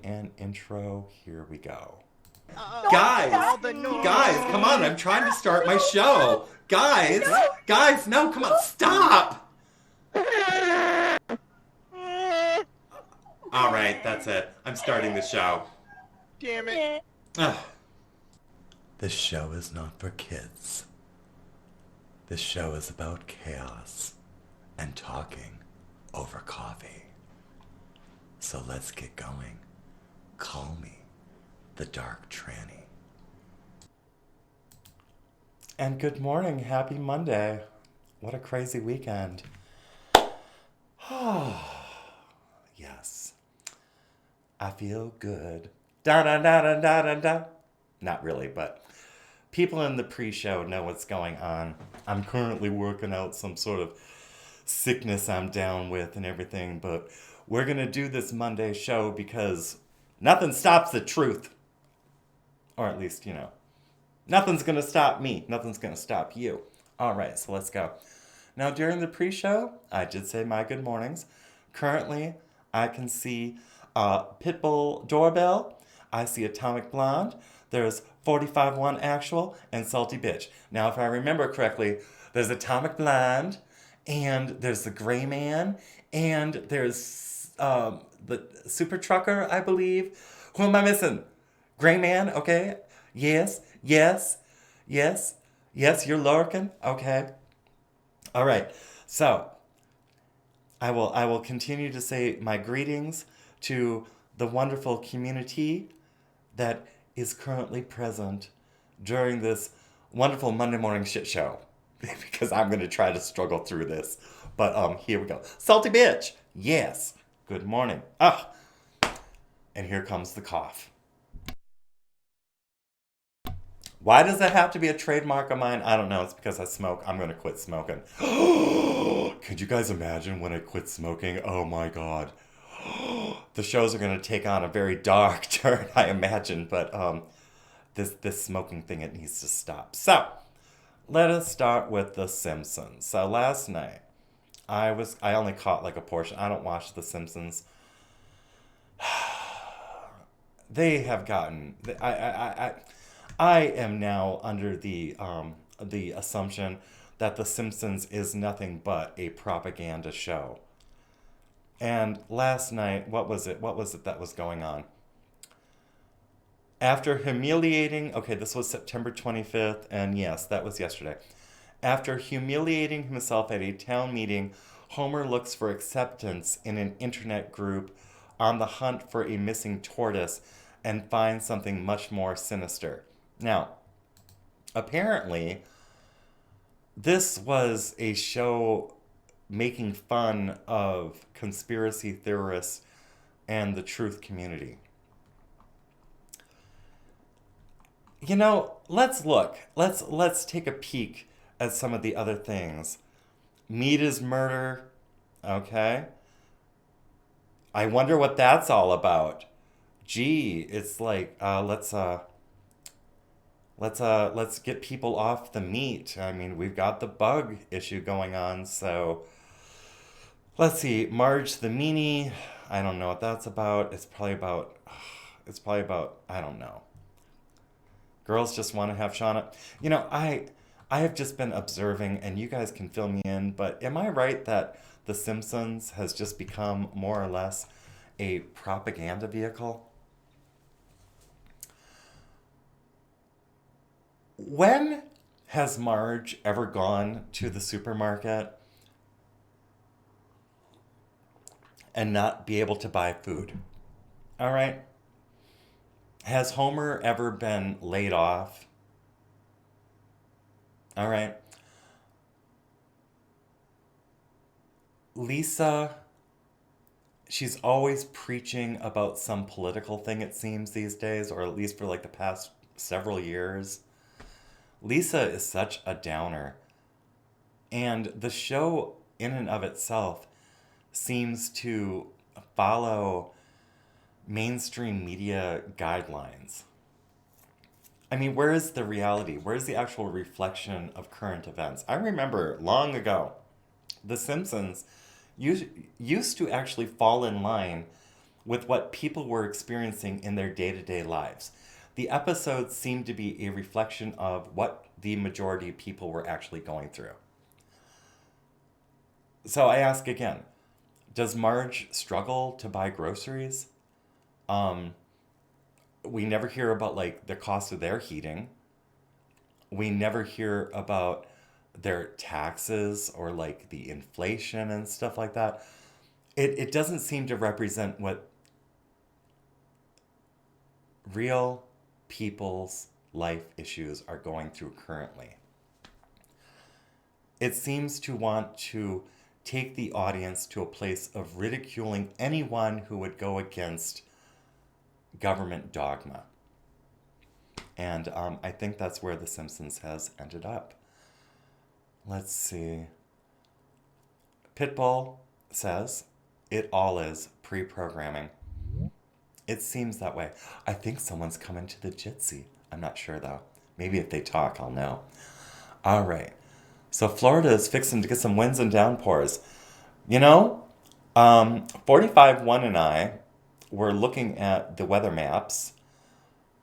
and intro. Here we go. No, Guys, stop. No. guys, come on. I'm trying to start my show. Guys, No. guys, no, come on. Stop. All right, that's it. I'm starting the show. Damn it. Ugh. This show is not for kids. This show is about chaos and talking over coffee. So let's get going. Call me the DarkTranny. And good morning. Happy Monday. What a crazy weekend. Yes. I feel good. Da da da da da da da. Not really, but people in the pre-show know what's going on. I'm currently working out some sort of sickness I'm down with and everything, but we're gonna do this Monday show because nothing stops the truth. Or at least, nothing's gonna stop me. Nothing's gonna stop you. All right, so let's go. Now, during the pre-show, I did say my good mornings. Currently, I can see Pitbull Doorbell. I see Atomic Blonde. There's 45-1 Actual and Salty Bitch. Now, if I remember correctly, there's Atomic Blonde, and there's the Gray Man, and there's the Super Trucker, I believe. Who am I missing? Gray Man, okay. Yes, yes, yes, yes, you're lurking. Okay. All right. So, I will continue to say my greetings to the wonderful community that is currently present during this wonderful Monday morning shit show. Because I'm going to try to struggle through this. But here we go. Salty bitch. Yes. Good morning. And here comes the cough. Why does that have to be a trademark of mine? I don't know. It's because I smoke. I'm going to quit smoking. Could you guys imagine when I quit smoking? Oh my God. The shows are going to take on a very dark turn, I imagine. But this smoking thing, it needs to stop. So, let us start with The Simpsons. So last night, I only caught like a portion. I don't watch The Simpsons. They have gotten. I am now under the assumption that The Simpsons is nothing but a propaganda show. And last night, what was it? What was it that was going on? After humiliating, okay, this was September 25th, and yes, that was yesterday. After humiliating himself at a town meeting, Homer looks for acceptance in an internet group on the hunt for a missing tortoise and finds something much more sinister. Now, apparently, this was a show making fun of conspiracy theorists and the truth community. Let's look. Let's take a peek at some of the other things. Meat is murder. Okay. I wonder what that's all about. Gee, it's like let's get people off the meat. I mean, we've got the bug issue going on, so let's see. Marge the Meanie. I don't know what that's about. It's probably about I don't know. Girls just want to have Shauna. I have just been observing, and you guys can fill me in, but am I right that The Simpsons has just become more or less a propaganda vehicle? When has Marge ever gone to the supermarket and not be able to buy food? All right. Has Homer ever been laid off? All right. Lisa, she's always preaching about some political thing, it seems, these days, or at least for like the past several years. Lisa is such a downer. And the show, in and of itself, seems to follow mainstream media guidelines. I mean, where is the reality? Where is the actual reflection of current events? I remember long ago, The Simpsons used to actually fall in line with what people were experiencing in their day-to-day lives. The episodes seemed to be a reflection of what the majority of people were actually going through. So I ask again, does Marge struggle to buy groceries? We never hear about like the cost of their heating. We never hear about their taxes or like the inflation and stuff like that. It doesn't seem to represent what real people's life issues are going through currently. It seems to want to take the audience to a place of ridiculing anyone who would go against government dogma. And I think that's where The Simpsons has ended up. Let's see. Pitbull says, it all is pre-programming. It seems that way. I think someone's coming to the Jitsi. I'm not sure though. Maybe if they talk, I'll know. All right. So Florida is fixing to get some winds and downpours. You know, 45-1 and I were looking at the weather maps.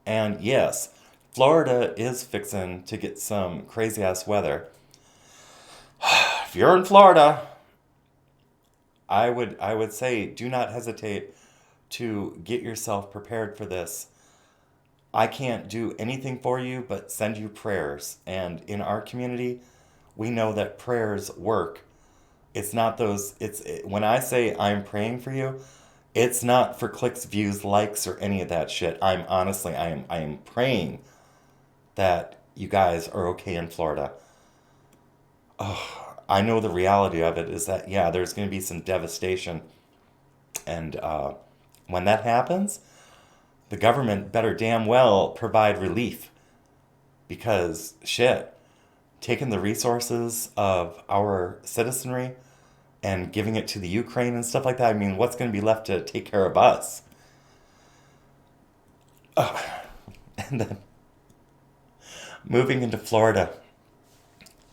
And yes, Florida is fixing to get some crazy ass weather. If you're in Florida, I would say do not hesitate to get yourself prepared for this. I can't do anything for you but send you prayers. And in our community, we know that prayers work. It's not those, when I say I'm praying for you, it's not for clicks, views, likes, or any of that shit. I am praying that you guys are okay in Florida. Oh, I know the reality of it is that, yeah, there's going to be some devastation. And when that happens, the government better damn well provide relief. Because, shit, taking the resources of our citizenry and giving it to the Ukraine and stuff like that, I mean, what's going to be left to take care of us? And then moving into Florida.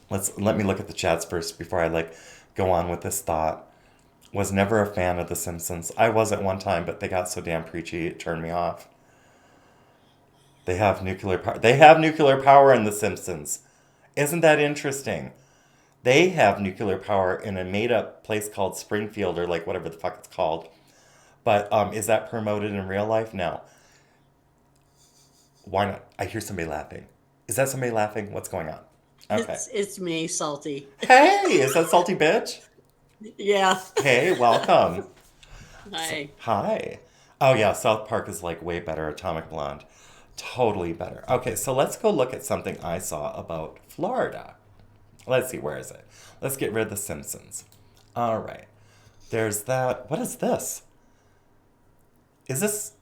Let me look at the chats first before I go on with this thought. Was never a fan of The Simpsons. I was at one time, but they got so damn preachy it turned me off. They have nuclear power. They have nuclear power in The Simpsons. Isn't that interesting? They have nuclear power in a made-up place called Springfield or like whatever the fuck it's called. But is that promoted in real life? No. Why not? I hear somebody laughing. Is that somebody laughing? What's going on? Okay. It's me, Salty. Hey, is that Salty Bitch? Yeah. Hey, welcome. Hi. Hi. Oh yeah, South Park is like way better. Atomic Blonde. Totally better. Okay, so let's go look at something I saw about Florida. Let's see, where is it? Let's get rid of The Simpsons. All right. There's that. What is this? Is this...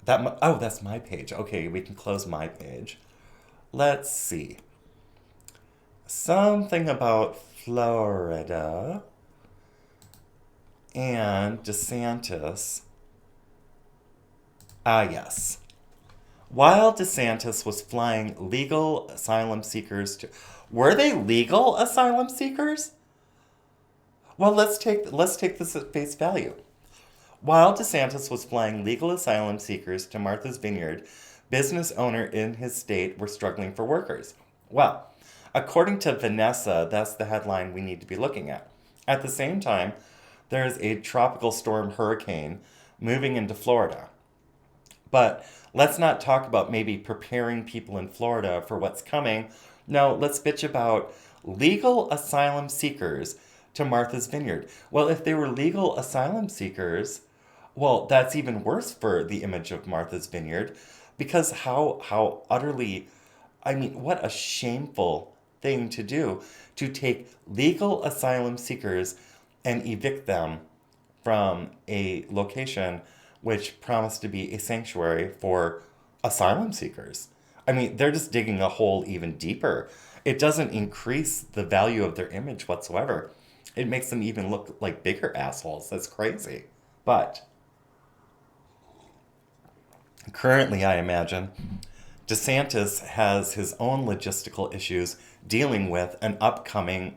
Oh, that's my page. Okay, we can close my page. Let's see. Something about Florida and DeSantis. Ah, yes. While DeSantis was flying legal asylum seekers to... Were they legal asylum seekers? Well, let's take this at face value. While DeSantis was flying legal asylum seekers to Martha's Vineyard, business owners in his state were struggling for workers. Well, according to Vanessa, that's the headline we need to be looking at. At the same time, there is a tropical storm hurricane moving into Florida. But let's not talk about maybe preparing people in Florida for what's coming. No, let's bitch about legal asylum seekers to Martha's Vineyard. Well, if they were legal asylum seekers, well, that's even worse for the image of Martha's Vineyard, because how utterly, I mean, what a shameful thing to do, to take legal asylum seekers and evict them from a location which promised to be a sanctuary for asylum seekers. I mean, they're just digging a hole even deeper. It doesn't increase the value of their image whatsoever. It makes them even look like bigger assholes. That's crazy. But currently, I imagine, DeSantis has his own logistical issues dealing with an upcoming,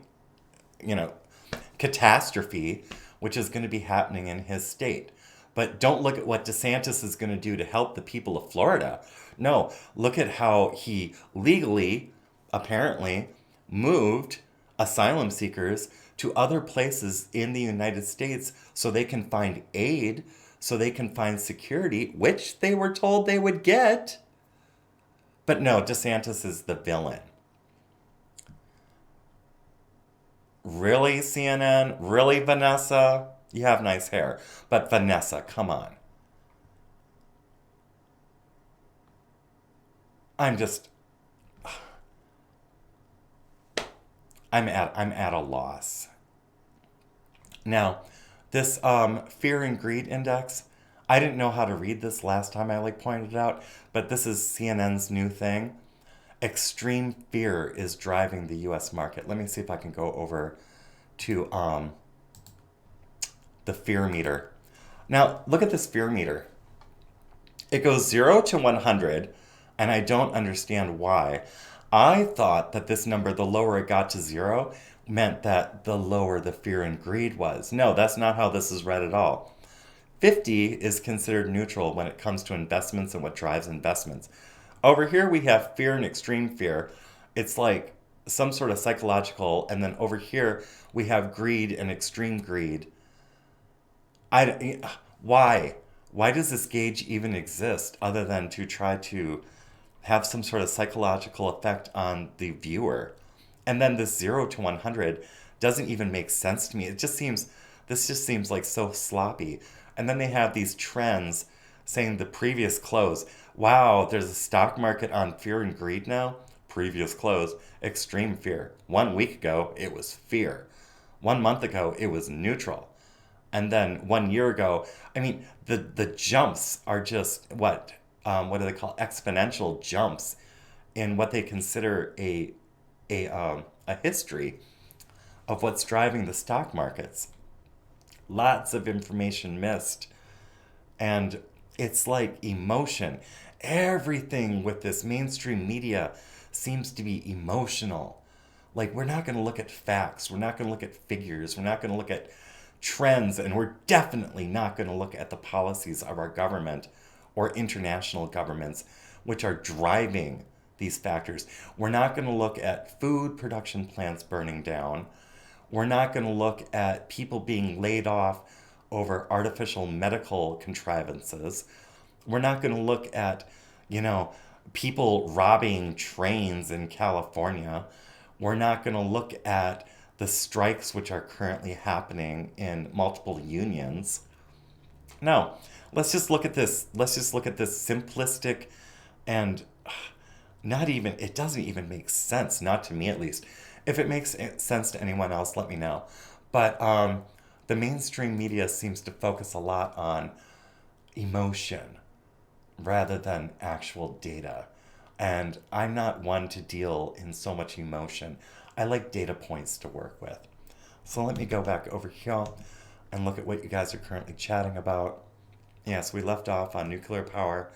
catastrophe, which is going to be happening in his state. But don't look at what DeSantis is going to do to help the people of Florida. No, look at how he legally, apparently, moved asylum seekers to other places in the United States so they can find aid, so they can find security, which they were told they would get. But no, DeSantis is the villain. Really, CNN? Really, Vanessa? You have nice hair. But Vanessa, come on. I'm just... I'm at a loss. Now, this fear and greed index, I didn't know how to read this last time I pointed it out, but this is CNN's new thing. Extreme fear is driving the US market. Let me see if I can go over to the fear meter. Now, look at this fear meter. It goes 0 to 100, and I don't understand why. I thought that this number, the lower it got to 0, meant that the lower the fear and greed was. No, that's not how this is read at all. 50 is considered neutral when it comes to investments and what drives investments. Over here we have fear and extreme fear. It's like some sort of psychological, and then over here we have greed and extreme greed. Why? Why does this gauge even exist other than to try to have some sort of psychological effect on the viewer? And then this 0 to 100 doesn't even make sense to me. This just seems like so sloppy. And then they have these trends saying the previous close. Wow, there's a stock market on fear and greed now. Previous close, extreme fear. 1 week ago, it was fear. 1 month ago, it was neutral. And then 1 year ago, I mean, the jumps are just what do they call exponential jumps in what they consider a history of what's driving the stock markets. Lots of information missed. And it's like emotion. Everything with this mainstream media seems to be emotional. Like, we're not going to look at facts. We're not going to look at figures. We're not going to look at trends. And we're definitely not going to look at the policies of our government or international governments, which are driving these factors. We're not going to look at food production plants burning down. We're not going to look at people being laid off over artificial medical contrivances. We're not going to look at, people robbing trains in California. We're not going to look at the strikes which are currently happening in multiple unions. No, let's just look at this. Let's just look at this simplistic and it doesn't even make sense, not to me at least. If it makes sense to anyone else, let me know. But the mainstream media seems to focus a lot on emotion rather than actual data. And I'm not one to deal in so much emotion. I like data points to work with. So let me go back over here and look at what you guys are currently chatting about. Yes, we left off on nuclear power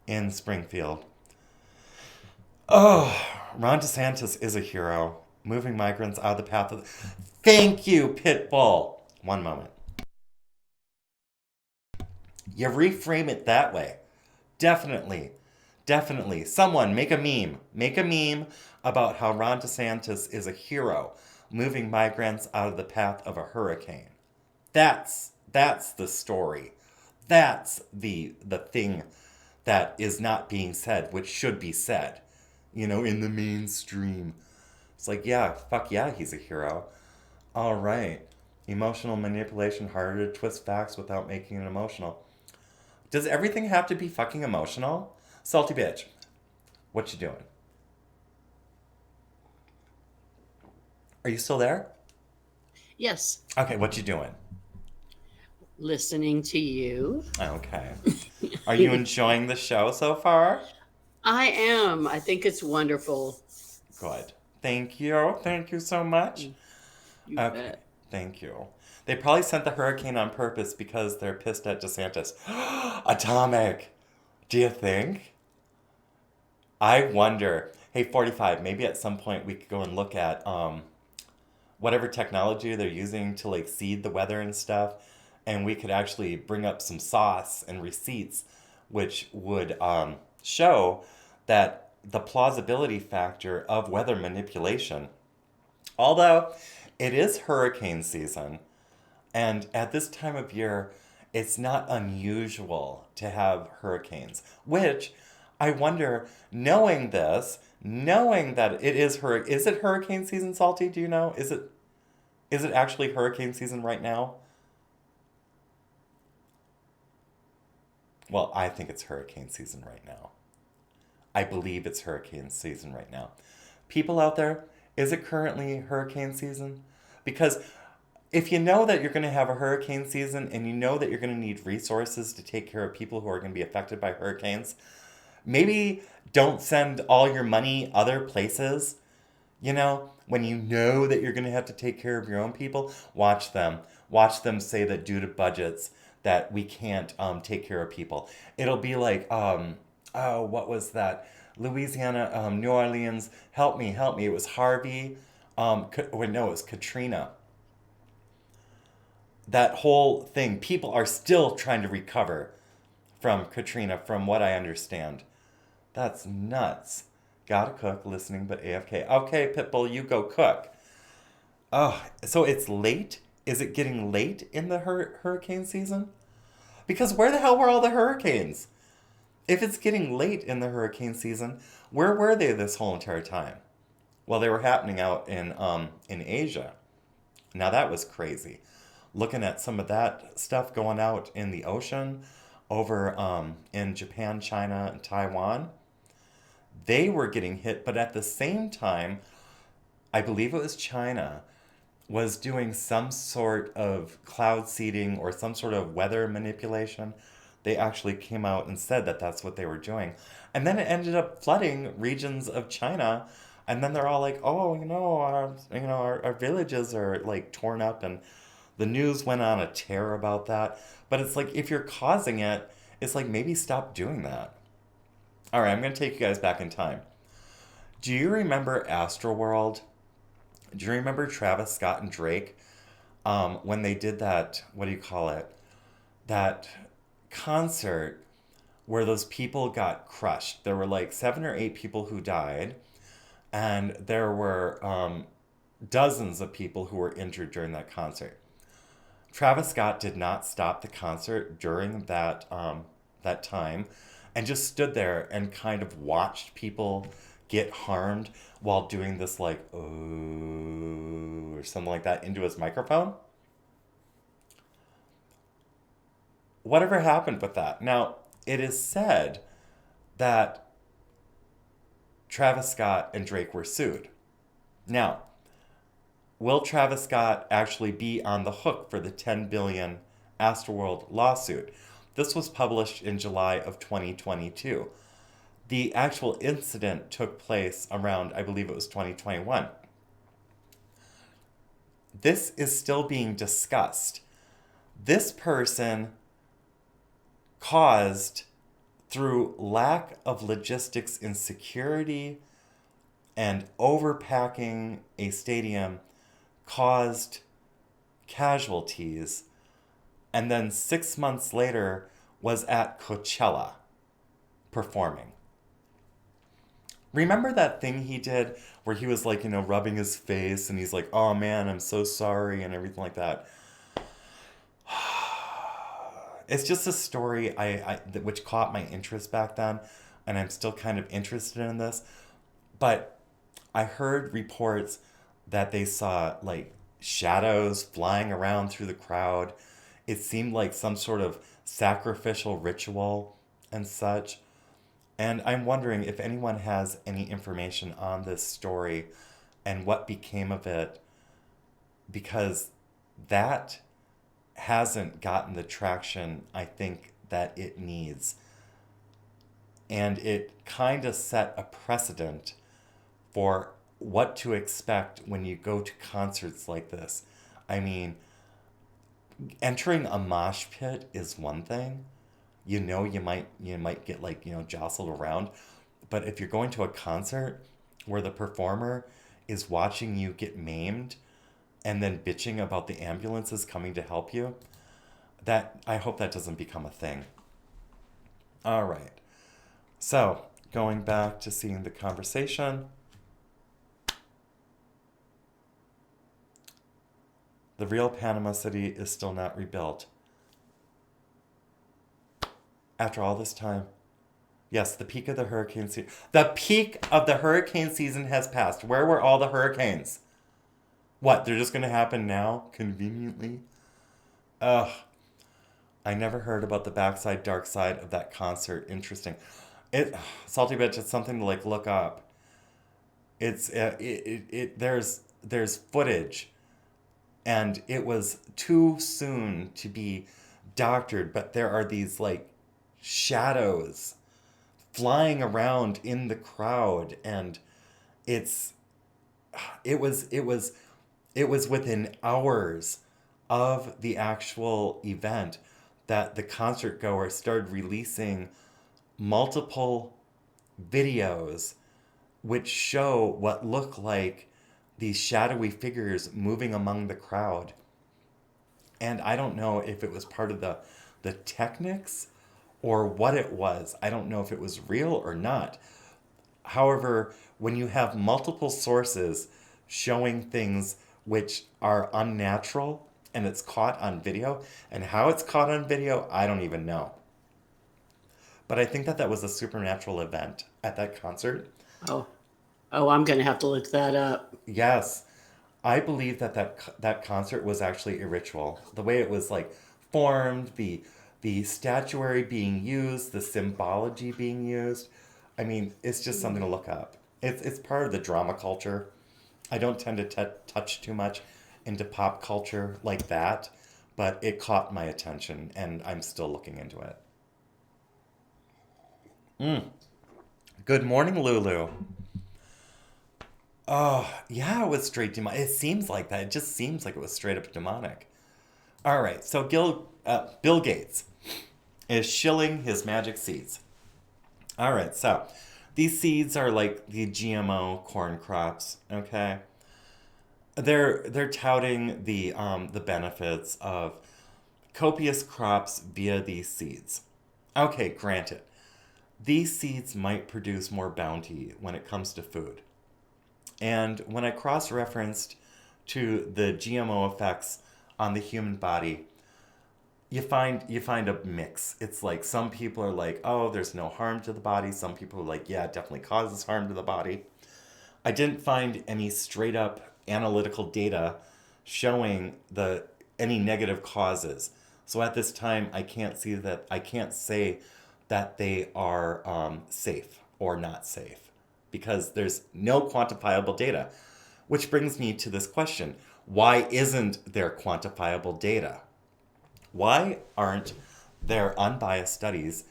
in Springfield. Oh, Ron DeSantis is a hero. Moving migrants out of the path of... Thank you, Pitbull. One moment. You reframe it that way. Definitely. Someone make a meme. Make a meme about how Ron DeSantis is a hero, moving migrants out of the path of a hurricane. That's the story. That's the thing that is not being said, which should be said, in the mainstream. It's like, yeah, fuck yeah, he's a hero. All right. Emotional manipulation, harder to twist facts without making it emotional. Does everything have to be fucking emotional? Salty bitch, what you doing? Are you still there? Yes. Okay, what you doing? Listening to you. Okay. Are you enjoying the show so far? I am. I think it's wonderful. Good. Thank you. Thank you so much. You Okay. bet. Thank you. They probably sent the hurricane on purpose because they're pissed at DeSantis. Atomic. Do you think? I wonder. Hey, 45, maybe at some point we could go and look at whatever technology they're using to seed the weather and stuff and we could actually bring up some sauce and receipts which would show that the plausibility factor of weather manipulation, although it is hurricane season, and at this time of year, it's not unusual to have hurricanes, which I wonder, knowing this, knowing that it is is it hurricane season, Salty? Do you know? Is it actually hurricane season right now? Well, I think it's hurricane season right now. I believe it's hurricane season right now. People out there, is it currently hurricane season? Because if you know that you're going to have a hurricane season and you know that you're going to need resources to take care of people who are going to be affected by hurricanes, maybe don't send all your money other places. You know, when you know that you're going to have to take care of your own people, watch them. Watch them say that due to budgets that we can't take care of people. It'll be like, oh, what was that? Louisiana, New Orleans, help me, help me. It was Harvey. No, it was Katrina. That whole thing, people are still trying to recover from Katrina, from what I understand. That's nuts. Gotta cook, listening, but AFK. Okay, Pitbull, you go cook. Oh, so it's late? Is it getting late in the hurricane season? Because where the hell were all the hurricanes? If it's getting late in the hurricane season, where were they this whole entire time? Well, they were happening out in Asia. Now that was crazy. Looking at some of that stuff going out in the ocean over in Japan, China, and Taiwan, they were getting hit, but at the same time, I believe it was China, was doing some sort of cloud seeding or some sort of weather manipulation. They actually came out and said that that's what they were doing. And then it ended up flooding regions of China. And then they're all like, oh, our villages are like torn up, and the news went on a tear about that. But it's like, if you're causing it, it's like, maybe stop doing that. All right, I'm going to take you guys back in time. Do you remember Astroworld? Do you remember Travis Scott and Drake? When they did that, what do you call it? That concert where those people got crushed. There were like 7 or 8 people who died, and there were dozens of people who were injured during that concert. Travis Scott did not stop the concert during that time, and just stood there and kind of watched people get harmed while doing this like oh or something like that into his microphone. Whatever happened with that? Now, it is said that Travis Scott and Drake were sued. Now, will Travis Scott actually be on the hook for the $10 billion Astroworld lawsuit? This was published in July of 2022. The actual incident took place around, I believe it was 2021. This is still being discussed. This person caused, through lack of logistics and security and overpacking a stadium, caused casualties, and then 6 months later was at Coachella performing. Remember that thing he did where he was like, rubbing his face and he's like, oh man, I'm so sorry and everything like that. It's just a story which caught my interest back then, and I'm still kind of interested in this. But I heard reports that they saw like shadows flying around through the crowd. It seemed like some sort of sacrificial ritual and such. And I'm wondering if anyone has any information on this story and what became of it, because that hasn't gotten the traction I think that it needs. And it kind of set a precedent for what to expect when you go to concerts like this. I mean, entering a mosh pit is one thing. You might get like, jostled around. But if you're going to a concert where the performer is watching you get maimed and then bitching about the ambulances coming to help you, That I hope that doesn't become a thing. All right. So, going back to seeing the conversation. The real Panama City is still not rebuilt. After all this time. Yes, the peak of the hurricane season. The peak of the hurricane season has passed. Where were all the hurricanes? What, they're just going to happen now? Conveniently? Ugh. I never heard about the backside dark side of that concert. Interesting. Salty Bitch, it's something to like look up. There's footage, and it was too soon to be doctored, but there are these like shadows flying around in the crowd, and it's it was within hours of the actual event that the concert goers started releasing multiple videos which show what look like these shadowy figures moving among the crowd. And I don't know if it was part of the techniques or what it was. I don't know if it was real or not. However, when you have multiple sources showing things which are unnatural and it's caught on video, and how it's caught on video, I don't even know. But I think that was a supernatural event at that concert. Oh, I'm going to have to look that up. Yes, I believe that concert was actually a ritual. The way it was like formed, the statuary being used, the symbology being used. I mean, it's just something to look up. It's part of the drama culture. I don't tend to touch too much into pop culture like that, but it caught my attention, and I'm still looking into it. Good morning, Lulu. Oh, yeah, it was straight demonic. It seems like that. It just seems like it was straight up demonic. All right, so Bill Gates is shilling his magic seeds. All right, so these seeds are like the GMO corn crops, okay? They're touting the benefits of copious crops via these seeds. Okay, granted, these seeds might produce more bounty when it comes to food. And when I cross-referenced to the GMO effects on the human body, you find a mix. It's like some people are like, oh, there's no harm to the body. Some people are like, yeah, it definitely causes harm to the body. I didn't find any straight up analytical data showing any negative causes. So at this time, I can't say that they are safe or not safe because there's no quantifiable data. Which brings me to this question. Why isn't there quantifiable data? Why aren't there unbiased studies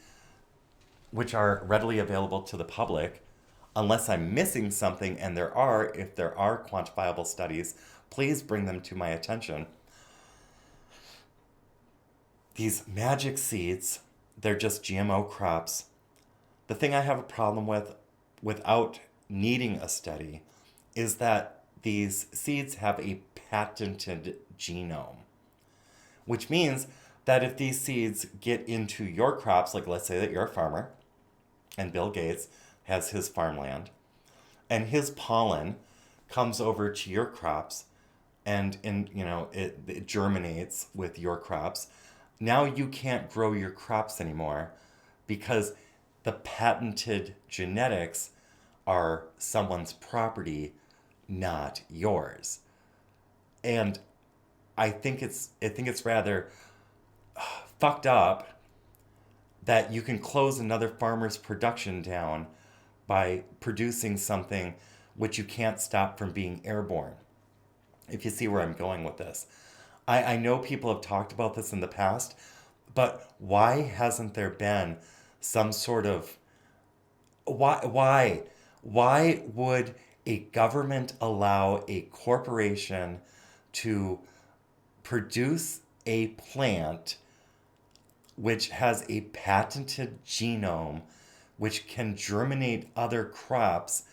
which are readily available to the public? Unless I'm missing something, and if there are quantifiable studies, please bring them to my attention. These magic seeds, they're just GMO crops. The thing I have a problem with, without needing a study, is that these seeds have a patented genome, which means that if these seeds get into your crops, like let's say that you're a farmer, and Bill Gates has his farmland, and his pollen comes over to your crops, and it germinates with your crops. Now you can't grow your crops anymore because the patented genetics are someone's property, not yours. And I think it's rather fucked up that you can close another farmer's production down by producing something which you can't stop from being airborne. If you see where I'm going with this. I know people have talked about this in the past, but why hasn't there been some sort of why would a government allow a corporation to produce a plant which has a patented genome which can germinate other crops,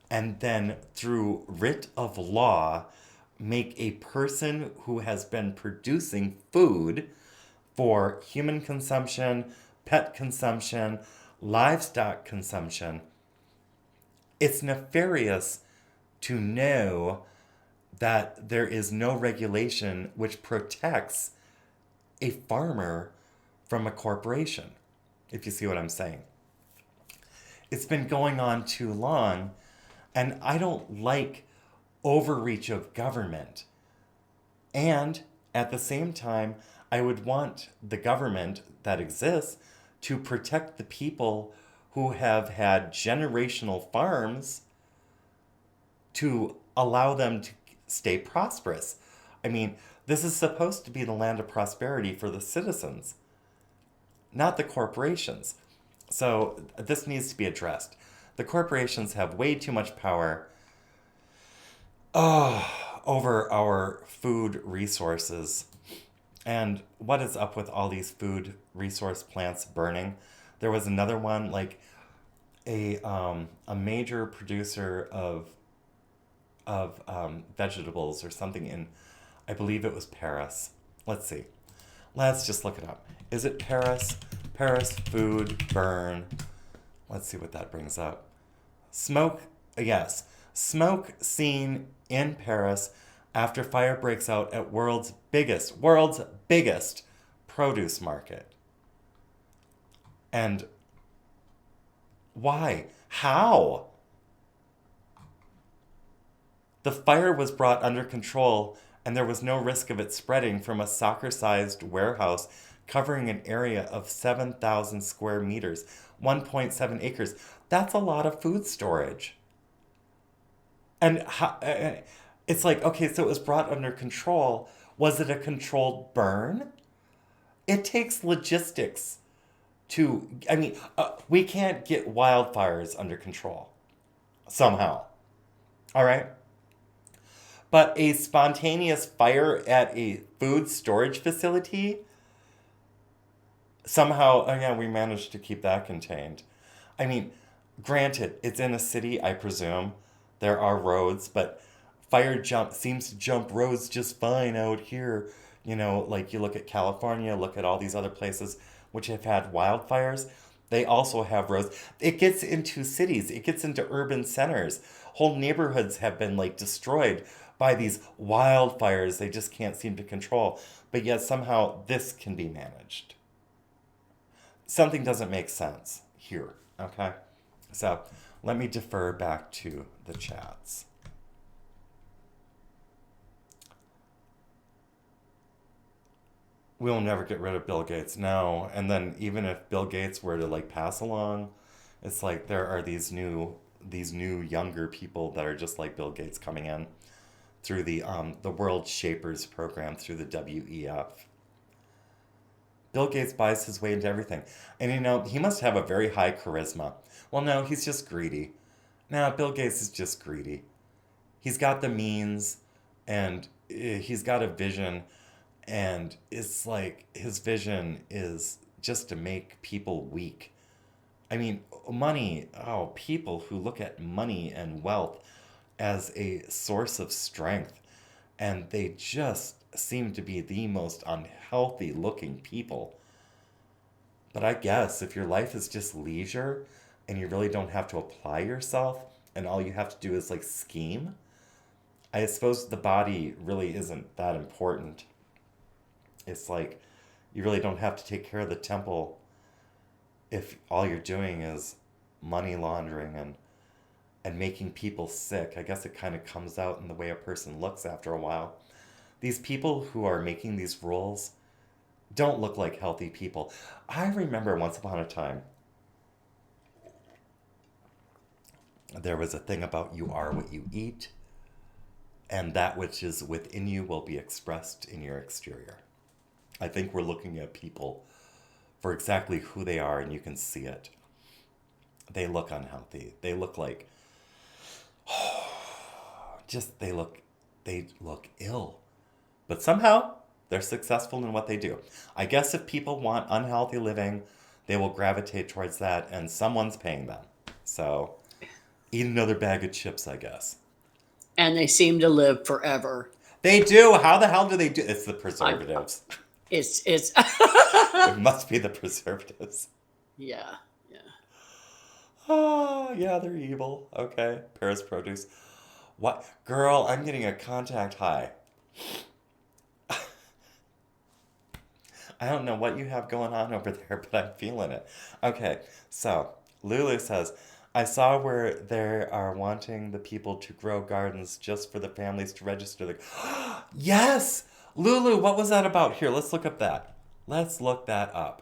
and then through writ of law make a person who has been producing food for human consumption, pet consumption, livestock consumption. It's nefarious to know that there is no regulation which protects a farmer from a corporation, if you see what I'm saying. It's been going on too long, and I don't like overreach of government. And at the same time, I would want the government that exists to protect the people who have had generational farms to allow them to stay prosperous. I mean, this is supposed to be the land of prosperity for the citizens, not the corporations. So this needs to be addressed. The corporations have way too much power over our food resources. And what is up with all these food resource plants burning? There was another one, like a major producer of vegetables or something in, I believe it was Paris. Let's see. Let's just look it up. Is it Paris? Paris food burn. Let's see what that brings up. Smoke, yes. Smoke seen in Paris after fire breaks out at world's biggest produce market. And why? How? The fire was brought under control and there was no risk of it spreading from a soccer-sized warehouse covering an area of 7,000 square meters, 1.7 acres. That's a lot of food storage. And it's like, okay, so it was brought under control. Was it a controlled burn? It takes logistics to, we can't get wildfires under control somehow. All right? But a spontaneous fire at a food storage facility, somehow, we managed to keep that contained. I mean, granted, it's in a city, I presume. There are roads, but fire seems to jump roads just fine out here. You know, like you look at California, look at all these other places which have had wildfires. They also have roads. It gets into cities. It gets into urban centers. Whole neighborhoods have been like destroyed by these wildfires they just can't seem to control. But yet somehow this can be managed. Something doesn't make sense here, okay? So let me defer back to the chats. We'll never get rid of Bill Gates, no. And then even if Bill Gates were to like pass along, it's like there are these new younger people that are just like Bill Gates coming in through the World Shapers program through the WEF. Bill Gates buys his way into everything. And you know, he must have a very high charisma. Well, no, he's just greedy. No, Bill Gates is just greedy. He's got the means and he's got a vision, and it's like his vision is just to make people weak. I mean, money, people who look at money and wealth as a source of strength, and they just seem to be the most unhealthy looking people. But I guess if your life is just leisure and you really don't have to apply yourself and all you have to do is like scheme, I suppose the body really isn't that important. It's like you really don't have to take care of the temple if all you're doing is money laundering and making people sick. I guess it kind of comes out in the way a person looks after a while. These people who are making these rules don't look like healthy people. I remember once upon a time, there was a thing about you are what you eat, and that which is within you will be expressed in your exterior. I think we're looking at people for exactly who they are, and you can see it. They look unhealthy. They look like, they look ill. But somehow, they're successful in what they do. I guess if people want unhealthy living, they will gravitate towards that, and someone's paying them. So, eat another bag of chips, I guess. And they seem to live forever. They do. How the hell do they do? It's the preservatives. It's It must be the preservatives. yeah, yeah. Oh, yeah, they're evil. Okay, Paris produce. What? Girl, I'm getting a contact high. I don't know what you have going on over there, but I'm feeling it. Okay, so Lulu says, I saw where they are wanting the people to grow gardens just for the families to register. Yes! Lulu, what was that about? Here, let's look up that. Let's look that up.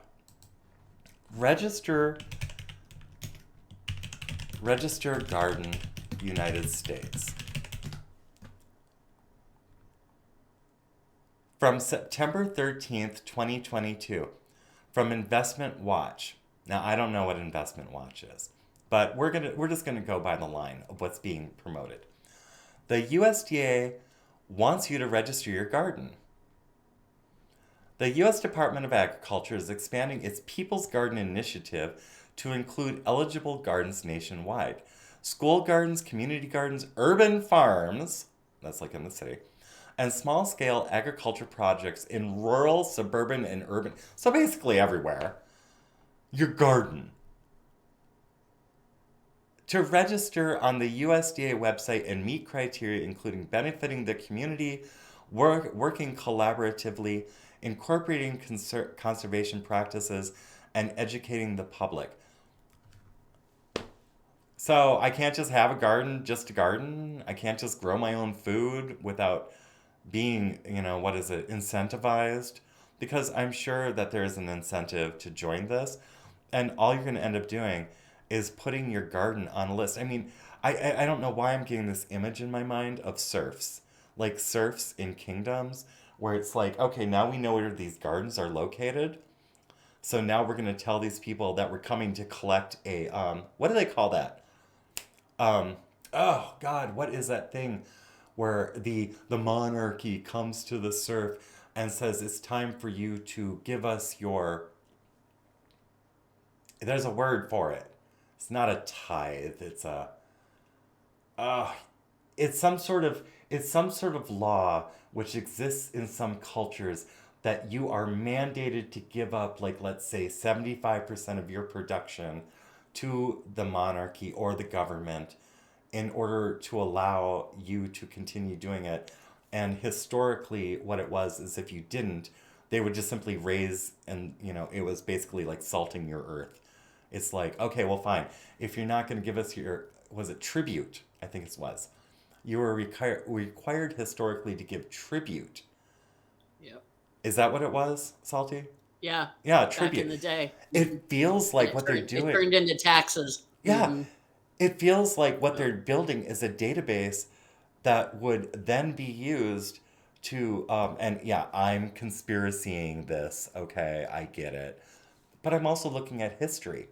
Register Garden, United States. From September 13th, 2022, from Investment Watch. Now, I don't know what Investment Watch is, but we're just gonna go by the line of what's being promoted. The USDA wants you to register your garden. The U.S. Department of Agriculture is expanding its People's Garden Initiative to include eligible gardens nationwide. School gardens, community gardens, urban farms, that's like in the city, and small-scale agriculture projects in rural, suburban, and urban, so basically everywhere, your garden. To register on the USDA website and meet criteria including benefiting the community, working collaboratively, incorporating conservation practices, and educating the public. So I can't just have a garden just to garden. I can't just grow my own food without being, what is it, incentivized? Because I'm sure that there is an incentive to join this. And all you're going to end up doing is putting your garden on a list. I mean, I don't know why I'm getting this image in my mind of serfs, like serfs in kingdoms, where it's like, okay, now we know where these gardens are located. So now we're going to tell these people that we're coming to collect a, what do they call that? Oh God, what is that thing where the monarchy comes to the serf and says it's time for you to give us your, there's a word for it. It's not a tithe, it's a uh it's some sort of law which exists in some cultures that you are mandated to give up, like, let's say 75% of your production to the monarchy or the government in order to allow you to continue doing it. And historically, what it was is if you didn't, they would just simply raise, and it was basically like salting your earth. It's like, okay, well, fine. If you're not going to give us your, was it tribute? I think it was. You were required historically to give tribute. Yep. Is that what it was, Salty? Yeah. Yeah, Back in tribute. the day. It feels And like what they're it doing. turned into taxes. Yeah, Mm-hmm. it feels like what they're building is a database that would then be used to, and yeah, I'm conspiracying this, okay, I get it. But I'm also looking at history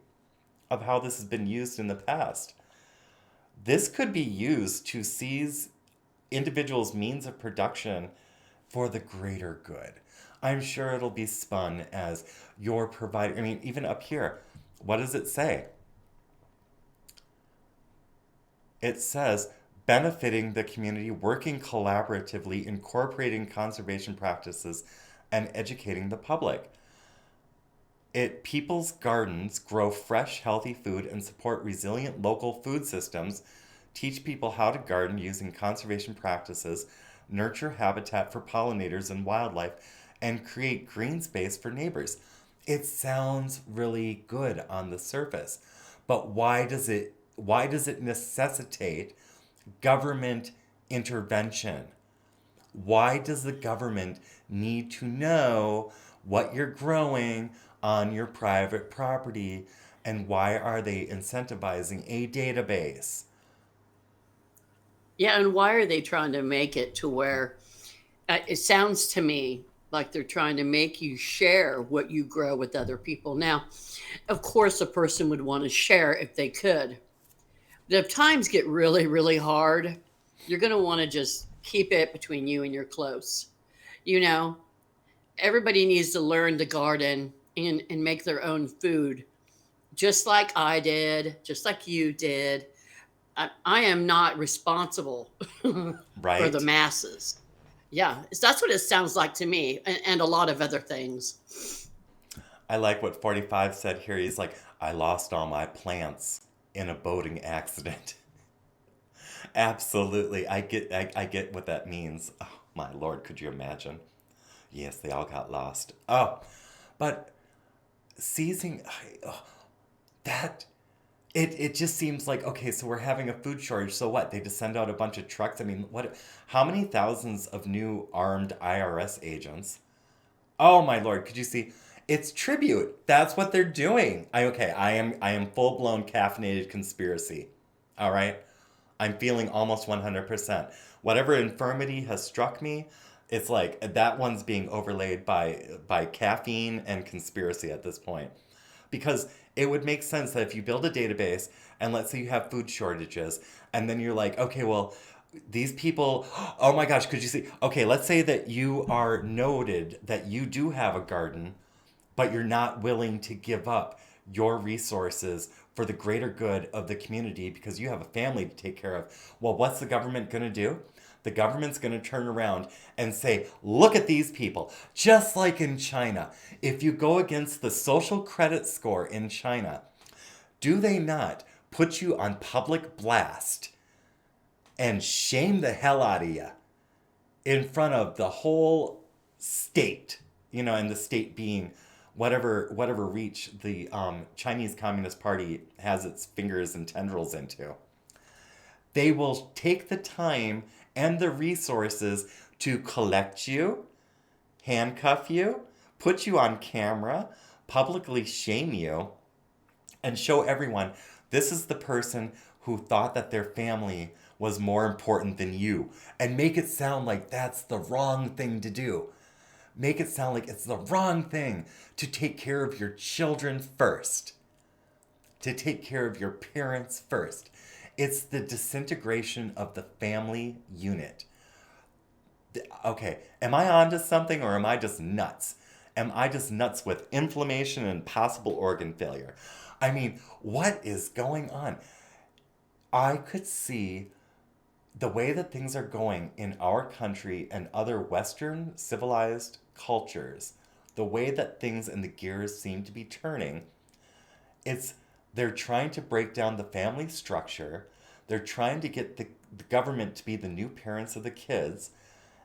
of how this has been used in the past. This could be used to seize individuals' means of production for the greater good. I'm sure it'll be spun as your provider. I mean, even up here, what does it say? It says benefiting the community, working collaboratively, incorporating conservation practices, and educating the public. People's gardens grow fresh, healthy food and support resilient local food systems, teach people how to garden using conservation practices, nurture habitat for pollinators and wildlife, and create green space for neighbors. It sounds really good on the surface, but why does it necessitate government intervention? Why does the government need to know what you're growing on your private property, and why are they incentivizing a database? Yeah, and why are they trying to make it to where it sounds to me like they're trying to make you share what you grow with other people? Now, of course, a person would want to share if they could. But if times get really, really hard, you're going to want to just keep it between you and your close. You know, everybody needs to learn to garden and make their own food, just like I did, just like you did. I am not responsible for the Right? masses. Yeah, that's what it sounds like to me, and a lot of other things. I like what 45 said here. He's like, I lost all my plants in a boating accident. Absolutely. I get what that means. Oh, my Lord, could you imagine? Yes, they all got lost. Oh, but seizing that it just seems like, okay, so we're having a food shortage. So what? They just send out a bunch of trucks. I mean, what how many thousands of new armed IRS agents? Oh my Lord, could you see? It's tribute. That's what they're doing. I am full blown caffeinated conspiracy. All right? I'm feeling almost 100%. Whatever infirmity has struck me, it's like that one's being overlaid by caffeine and conspiracy at this point. Because it would make sense that if you build a database and let's say you have food shortages and then you're like, okay, well, these people, oh my gosh, could you see? Okay, let's say that you are noted that you do have a garden, but you're not willing to give up your resources for the greater good of the community because you have a family to take care of. Well, what's the government going to do? The government's going to turn around and say, look at these people. Just like in China, if you go against the social credit score in China, do they not put you on public blast and shame the hell out of you in front of the whole state? You know, and the state being whatever reach the Chinese Communist Party has its fingers and tendrils into. They will take the time and the resources to collect you, handcuff you, put you on camera, publicly shame you, and show everyone this is the person who thought that their family was more important than you, and make it sound like that's the wrong thing to do. Make it sound like it's the wrong thing to take care of your children first, to take care of your parents first. It's the disintegration of the family unit. Okay, am I onto something or am I just nuts? Am I just nuts with inflammation and possible organ failure? I mean, what is going on? I could see the way that things are going in our country and other Western civilized cultures, the way that things and the gears seem to be turning, they're trying to break down the family structure. They're trying to get the government to be the new parents of the kids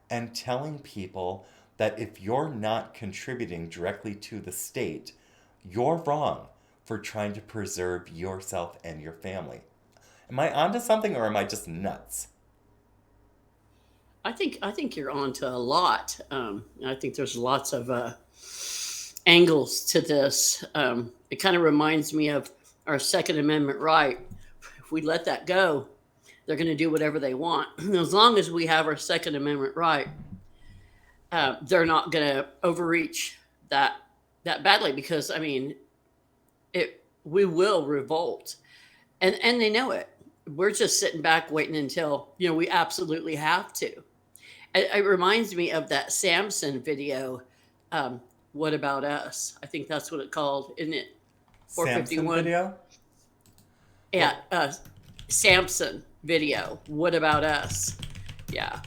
and telling people that if you're not contributing directly to the state, you're wrong for trying to preserve yourself and your family. Am I onto something or am I just nuts? I think you're onto a lot. I think there's lots of angles to this. It kind of reminds me of our Second Amendment right. If we let that go, they're going to do whatever they want. As long as we have our Second Amendment right, they're not going to overreach that badly because I mean, we will revolt, and they know it. We're just sitting back waiting until we absolutely have to. It reminds me of that Samson video. What about us? I think that's what it's called, isn't it? 451 Samson video? Yeah, Samson video. What about us? Yeah.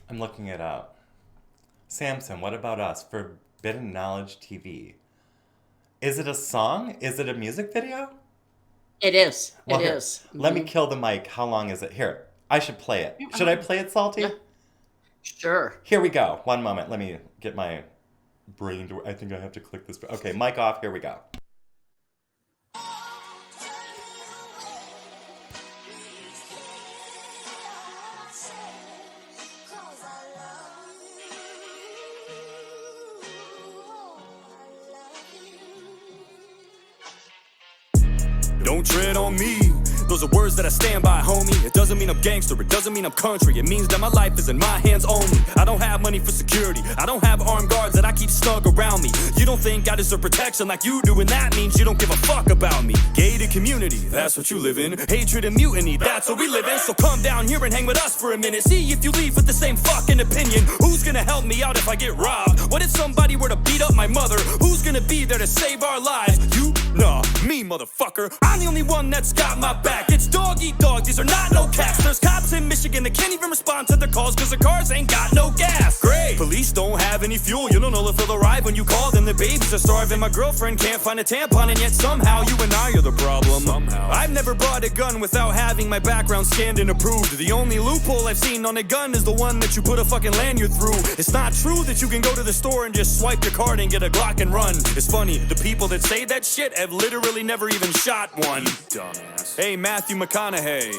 I'm looking it up. Samson, what about us? Forbidden Knowledge TV. Is it a song? Is it a music video? It is. Well, it here, is. Let me kill the mic. How long is it? Here, I should play it. Should I play it, Salty? Yeah. Sure. Here we go. One moment. Let me get my brain to... I think I have to click this. Okay, mic off. Here we go. Don't tread on me. Those are words that I stand by, homie. It doesn't mean I'm gangster, it doesn't mean I'm country. It means that my life is in my hands only. I don't have money for security, I don't have armed guards that I keep snug around me. You don't think I deserve protection like you do, and that means you don't give a fuck about me. Gated community, that's what you live in. Hatred and mutiny, that's what we live in. So come down here and hang with us for a minute. See if you leave with the same fucking opinion. Who's gonna help me out if I get robbed? What if somebody were to beat up my mother? Who's gonna be there to save our lives? You? Nah, me. me, motherfucker. I'm the only one that's got my back. It's dog eat dog, these are not no cats. There's cops in Michigan that can't even respond to their calls cause their cars ain't got no gas. Great. Police don't have any fuel, you don't know if they'll arrive when you call them. The babies are starving, my girlfriend can't find a tampon, and yet somehow you and I are the problem. Somehow. I've never bought a gun without having my background scanned and approved. The only loophole I've seen on a gun is the one that you put a fucking lanyard through. It's not true that you can go to the store and just swipe your card and get a Glock and run. It's funny, the people that say that shit have literally never even shot one. Dumbass. Hey, Matthew McConaughey.